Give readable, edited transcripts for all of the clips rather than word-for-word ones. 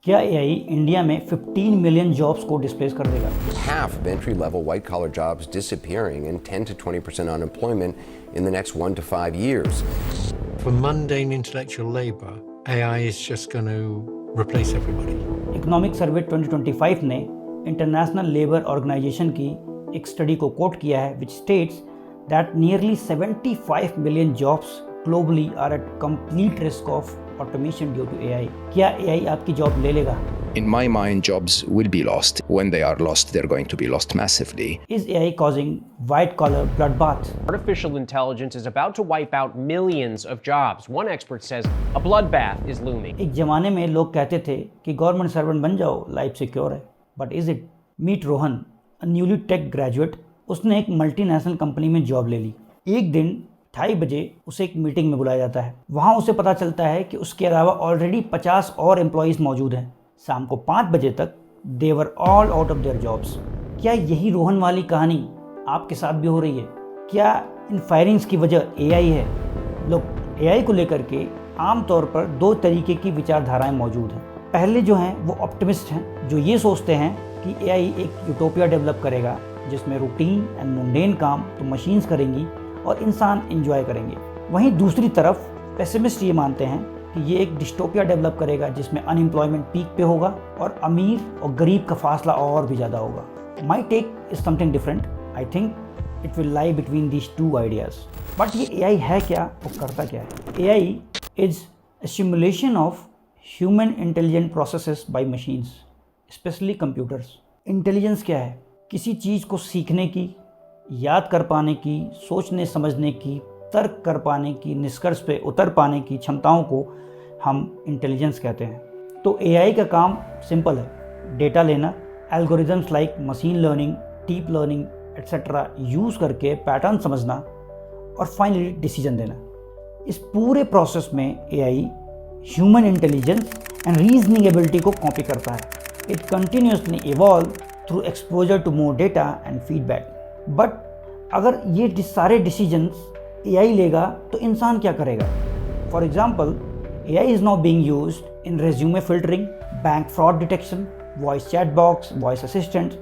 क्या AI India में 15 million jobs को डिस्प्लेस कर देगा? Half of entry-level white-collar jobs disappearing and 10 to 20% unemployment in the next 1 to 5 years. For mundane intellectual labor, AI is just going to replace everybody. Economic survey 2025 ने international labour organisation की एक study को coat किया है which states that nearly 75 million jobs globally are at complete risk of automation due to AI. क्या AI आपकी job ले लेगा? In my mind, jobs will be lost. When they are lost, they're going to be lost massively. Is AI causing white-collar bloodbath? Artificial intelligence is about to wipe out millions of jobs. One expert says a bloodbath is looming. एक जमाने में लोग कहते थे कि government servant बन जाओ, life secure है. But is it? Meet Rohan, a newly tech graduate. उसने एक मल्टीनेशनल कंपनी में जॉब ले ली. एक दिन 2:30 बजे उसे एक मीटिंग में बुलाया जाता है. वहाँ उसे पता चलता है कि उसके अलावा ऑलरेडी 50 और एम्प्लॉयज़ मौजूद हैं. शाम को 5 बजे तक they were all out of their jobs. क्या यही रोहन वाली कहानी आपके साथ भी हो रही है? क्या इन फायरिंग्स की वजह एआई है? लोग एआई को लेकर के आमतौर पर 2 तरीके की विचारधाराएं मौजूद हैं. पहले जो हैं वो ऑप्टिमिस्ट हैं, जो ये सोचते हैं कि एआई एक यूटोपिया डेवलप करेगा जिसमें रूटीन एंड मुंडेन काम तो मशीन्स करेंगी और इंसान एंजॉय करेंगे. वहीं दूसरी तरफ पेसिमिस्ट ये मानते हैं कि ये एक डिस्टोपिया डेवलप करेगा जिसमें अनएम्प्लॉयमेंट पीक पे होगा और अमीर और गरीब का फासला और भी ज़्यादा होगा. My take is something different. I think it will lie between these 2 ideas. But ये एआई है क्या, वो करता क्या है? AI is a simulation of human intelligent processes by machines, especially computers. Intelligence क्या है? किसी चीज़ को सीखने की, याद कर पाने की, सोचने समझने की, तर्क कर पाने की, निष्कर्ष पे उतर पाने की क्षमताओं को हम इंटेलिजेंस कहते हैं. तो एआई का काम सिंपल है. डेटा लेना, algorithms like machine learning, deep learning etcetera use करके पैटर्न समझना और फाइनली डिसीजन देना. इस पूरे प्रोसेस में AI human intelligence and reasoning ability को कॉपी करता है. It continuously evolve through exposure to more data and feedback. But अगर ये सारे डिसीजंस एआई लेगा तो इंसान क्या करेगा? For example, AI is now being used in resume filtering, bank fraud detection, voice chat box, voice assistant.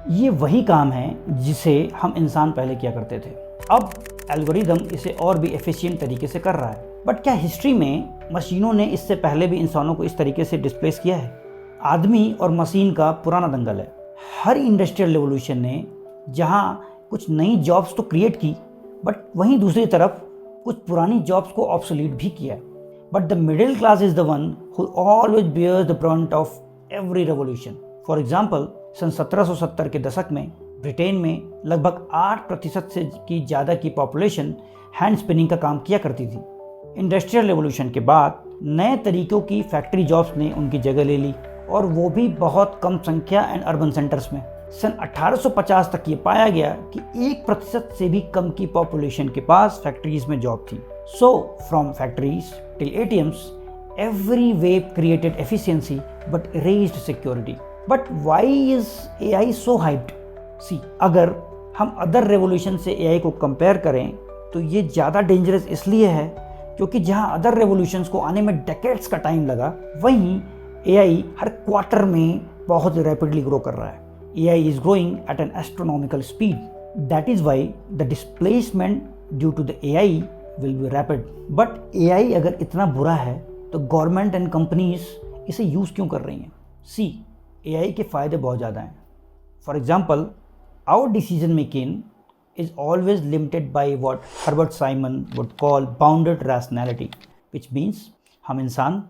ये वही काम है जिसे हम इंसान पहले किया करते थे. अब एल्गोरिदम इसे और भी एफिशिएंट तरीके से कर रहा है. बट क्या हिस्ट्री में मशीनों ने इससे पहले भी इंसानों को इस तरीके से डिस्प्लेस किया है? आदमी और मशीन का पुराना दंगल है. हर इंडस्ट्रियल रेवोल्यूशन ने जहाँ कुछ नई जॉब्स तो क्रिएट की, बट वहीं दूसरी तरफ कुछ पुरानी जॉब्स को ऑब्सोलीट भी किया. But the middle class is the one who always bears the brunt of every revolution. For example, सन 1770 के दशक में ब्रिटेन में लगभग 8% से की ज़्यादा की पॉपुलेशन हैंड स्पिनिंग का काम किया करती थी. इंडस्ट्रियल रेवोल्यूशन के बाद नए तरीक़ों की फैक्ट्री जॉब्स ने उनकी जगह ले ली, और वो भी बहुत कम संख्या एंड अर्बन सेंटर्स में. सन 1850 तक ये पाया गया कि 1% से भी कम की पॉपुलेशन के पास फैक्ट्रीज में जॉब थी. So from factories till ATMs, every wave created efficiency but raised security. But why is AI so hyped? See, अगर हम अदर रेवोल्यूशन से एआई को कंपेयर करें तो ये ज़्यादा डेंजरस इसलिए है क्योंकि जहाँ अदर रेवोल्यूशंस को आने में डेकेड्स का टाइम लगा, वहीं एआई हर क्वार्टर में बहुत रैपिडली ग्रो कर रहा है. AI is growing at an astronomical speed. That is why the displacement due to the AI will be rapid. But AI अगर इतना बुरा है तो गवर्नमेंट एंड कंपनीज इसे यूज़ क्यों कर रही हैं? सी, AI के फ़ायदे बहुत ज़्यादा हैं. For example, our decision making is always limited by what Herbert Simon would call bounded rationality, which means हम इंसान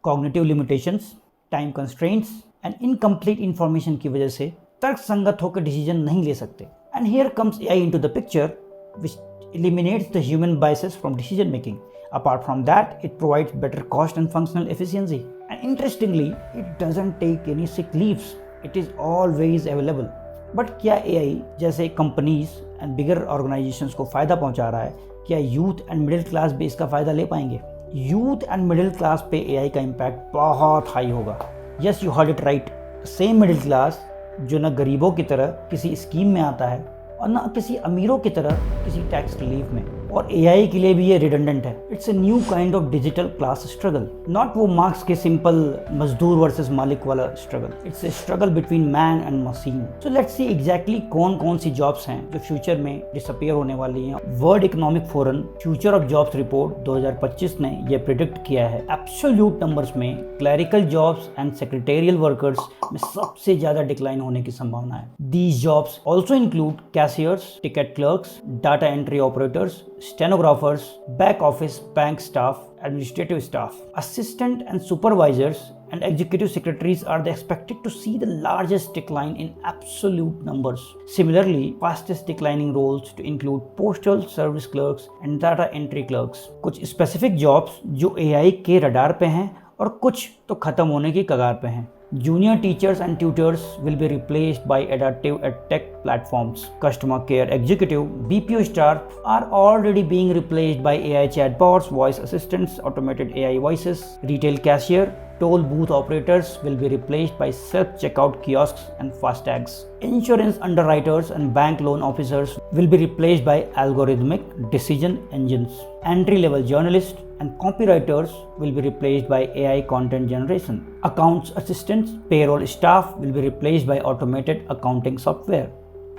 cognitive limitations, time constraints and incomplete information की वजह से तर्क संगत होकर डिसीजन नहीं ले सकते. And here comes AI into the picture, which eliminates the human biases from decision making. Apart from that, it provides better cost and functional efficiency. And interestingly, it doesn't take any sick leaves. It is always available. But क्या AI जैसे companies and bigger organisations को फ़ायदा पहुंचा रहा है? क्या youth and middle class भी इसका फ़ायदा ले पाएंगे? यूथ एंड मिडिल क्लास पे AI का इम्पैक्ट बहुत हाई होगा. Yes, you heard it right. Same middle class जो न गरीबों की तरह किसी स्कीम में आता है और न किसी अमीरों की तरह किसी टैक्स रिलीफ में. और एआई के लिए भी ये रिडंडेंट है। It's a new kind of digital class struggle, not वो मार्क्स के सिंपल मजदूर वर्सेस मालिक वाला struggle. It's a struggle between man and machine. So let's see exactly कौन कौन सी जॉब्स हैं जो फ्यूचर में डिसअपियर होने वाली हैं। World economic forum future of jobs report 2025 ने यह प्रिडिक्ट किया है। एब्सोल्यूट नंबर्स में clerical jobs and secretarial workers में सबसे ज्यादा डिक्लाइन होने की संभावना है। These jobs also include cashiers, ticket clerks, data entry operators, stenographers, back office bank staff, administrative staff, assistant and supervisors and executive secretaries are expected to see the largest decline in absolute numbers. Similarly, fastest declining roles to include postal service clerks and data entry clerks. कुछ specific jobs जो AI के radar पे हैं और कुछ तो खत्म होने की कगार पे हैं। Junior teachers and tutors will be replaced by adaptive edtech platforms. Customer care executive, BPO staff are already being replaced by AI chatbots, voice assistants, automated AI voices. Retail cashier, toll booth operators will be replaced by self-checkout kiosks and fastags. Insurance underwriters and bank loan officers will be replaced by algorithmic decision engines. Entry-level journalists and copywriters will be replaced by AI content generation. Accounts assistants, payroll staff will be replaced by automated accounting software.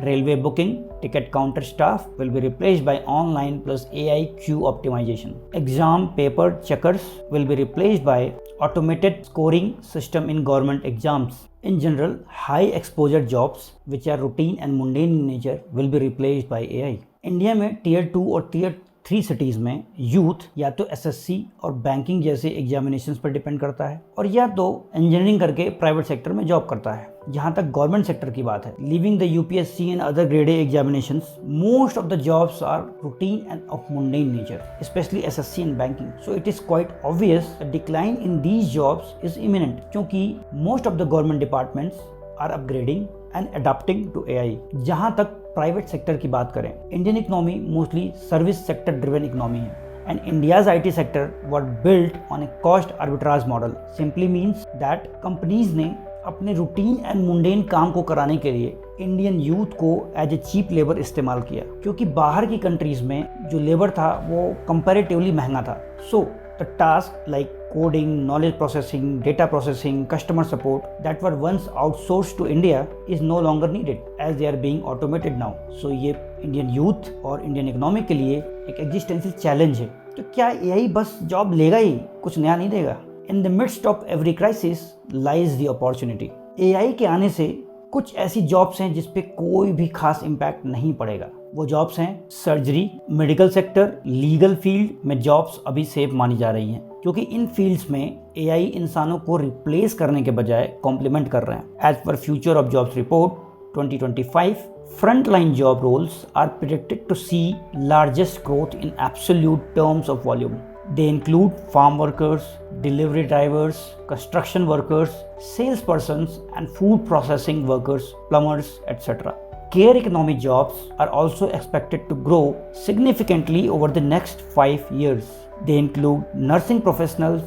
Railway booking, ticket counter staff will be replaced by online plus AI queue optimization. Exam paper checkers will be replaced by automated scoring system in government exams. In general, high exposure jobs which are routine and mundane in nature will be replaced by AI. India में tier 2 और tier 3 cities में youth या तो SSC और banking जैसे examinations पर depend करता है और या तो इंजीनियरिंग करके प्राइवेट सेक्टर में जॉब करता है। जहाँ तक गवर्नमेंट सेक्टर की बात है, leaving the UPSC and other grade A examinations, most of the jobs are routine and of mundane nature, specially SSC and banking. So it is quite obvious the decline in these jobs is imminent, क्योंकि most of the government departments are upgrading and adopting to AI. जहाँ तक private sector की बात करें, Indian economy mostly service sector driven economy है and India's IT sector was built on a cost arbitrage model. Simply means that companies ने अपने routine and mundane काम को कराने के लिए इंडियन यूथ को एज ए चीप लेबर इस्तेमाल किया, क्योंकि बाहर की कंट्रीज में जो लेबर था वो कंपैरेटिवली महंगा था। So the task like coding, knowledge processing, data processing, customer support that were once outsourced to India is no longer needed as they are being automated now. So ये Indian youth और Indian economy के लिए एक existential challenge है। तो क्या AI बस job लेगा ही, कुछ नया नहीं देगा? In the midst of every crisis lies the opportunity. AI के आने से कुछ ऐसी जॉब्स हैं जिस पे कोई भी खास इम्पैक्ट नहीं पड़ेगा। वो जॉब्स हैं surgery, medical sector, legal field में जॉब्स अभी सेफ मानी जा रही हैं, क्योंकि इन फील्ड्स में एआई इंसानों को रिप्लेस करने के बजाय कॉम्प्लीमेंट कर रहे हैं। As per future of jobs report 2025, frontline job roles are predicted to see largest growth in absolute terms of volume. They include farm workers, delivery drivers, construction workers, salespersons, and food processing workers, plumbers, etc. Care economy jobs are also expected to grow significantly over the next 5 years. They include nursing professionals,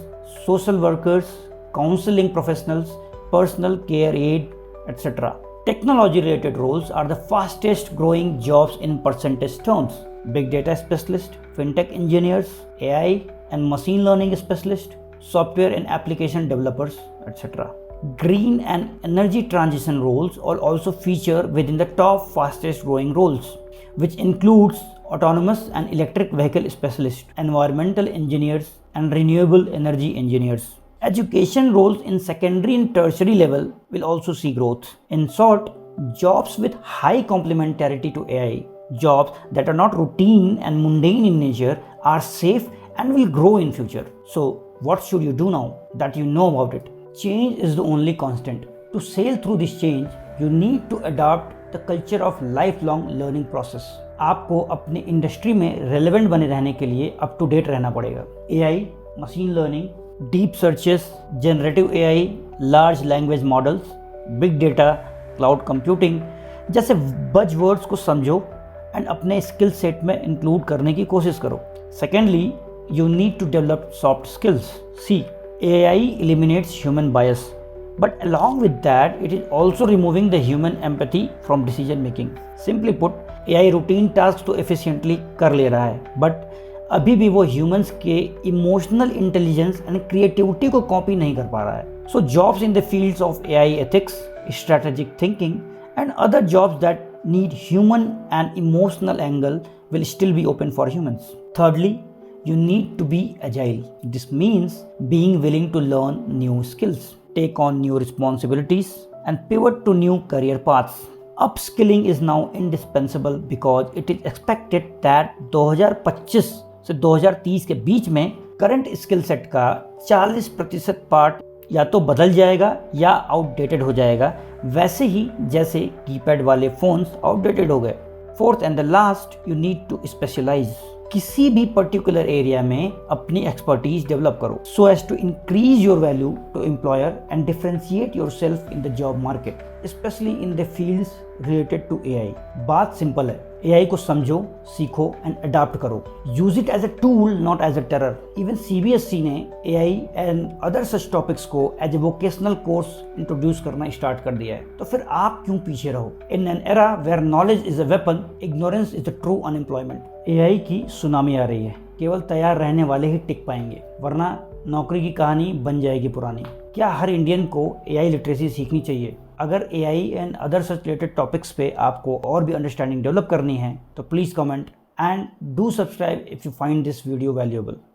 social workers, counseling professionals, personal care aid, etc. Technology related roles are the fastest growing jobs in percentage terms. Big data specialist, fintech engineers, AI and machine learning specialist, software and application developers, etc. Green and energy transition roles will also feature within the top fastest growing roles, which includes autonomous and electric vehicle specialists, environmental engineers, and renewable energy engineers. Education roles in secondary and tertiary level will also see growth. In short, jobs with high complementarity to AI, jobs that are not routine and mundane in nature, are safe and will grow in future. So, what should you do now that you know about it? Change is the only constant. To sail through this change, you need to adopt the culture of lifelong learning process. आपको अपने industry में relevant बने रहने के लिए up to date रहना पड़ेगा। AI, machine learning, deep searches, generative AI, large language models, big data, cloud computing जैसे बज़वर्ड्स को समझो एंड अपने स्किल सेट में इंक्लूड करने की कोशिश करो। Secondly, you need to develop soft skills. See, AI eliminates human bias. But along with that, it is also removing the human empathy from decision making. Simply put, AI routine task तो efficiently कर ले रहा है, but अभी भी वो humans के emotional intelligence and creativity को कॉपी नहीं कर पा रहा है. So jobs in the fields of AI ethics, strategic thinking and other jobs that need human and emotional angle will still be open for humans. Thirdly, you need to be agile. This means being willing to learn new skills, take on new responsibilities, and pivot to new career paths. Upskilling is now indispensable because it is expected that 2025 से 2030 के बीच में current skill set का 40% part या तो बदल जाएगा या outdated हो जाएगा, वैसे ही जैसे कीपैड वाले फोन्स आउटडेटेड हो गए. Fourth and the last, you need to specialise. किसी भी पर्टिकुलर एरिया में अपनी एक्सपर्टीज डेवलप करो so as to increase your value to employer and differentiate yourself in the job market, specially in the fields related to AI. बात simple है, AI को समझो, सीखो एंड अडॉप्ट करो. Use it as a tool, not as a terror. Even CBSE ने AI and other such topics को as a vocational course introduce करना start कर दिया है. तो फिर आप क्यों पीछे रहो? In an era where knowledge is a weapon, ignorance is the true unemployment. AI की सुनामी आ रही है, केवल तैयार रहने वाले ही टिक पाएंगे, वरना नौकरी की कहानी बन जाएगी पुरानी. क्या हर इंडियन को AI लिटरेसी सीखनी चाहिए? अगर AI and other such related topics पे आपको और भी अंडरस्टैंडिंग डेवलप करनी है तो please comment and do subscribe if you find this video valuable.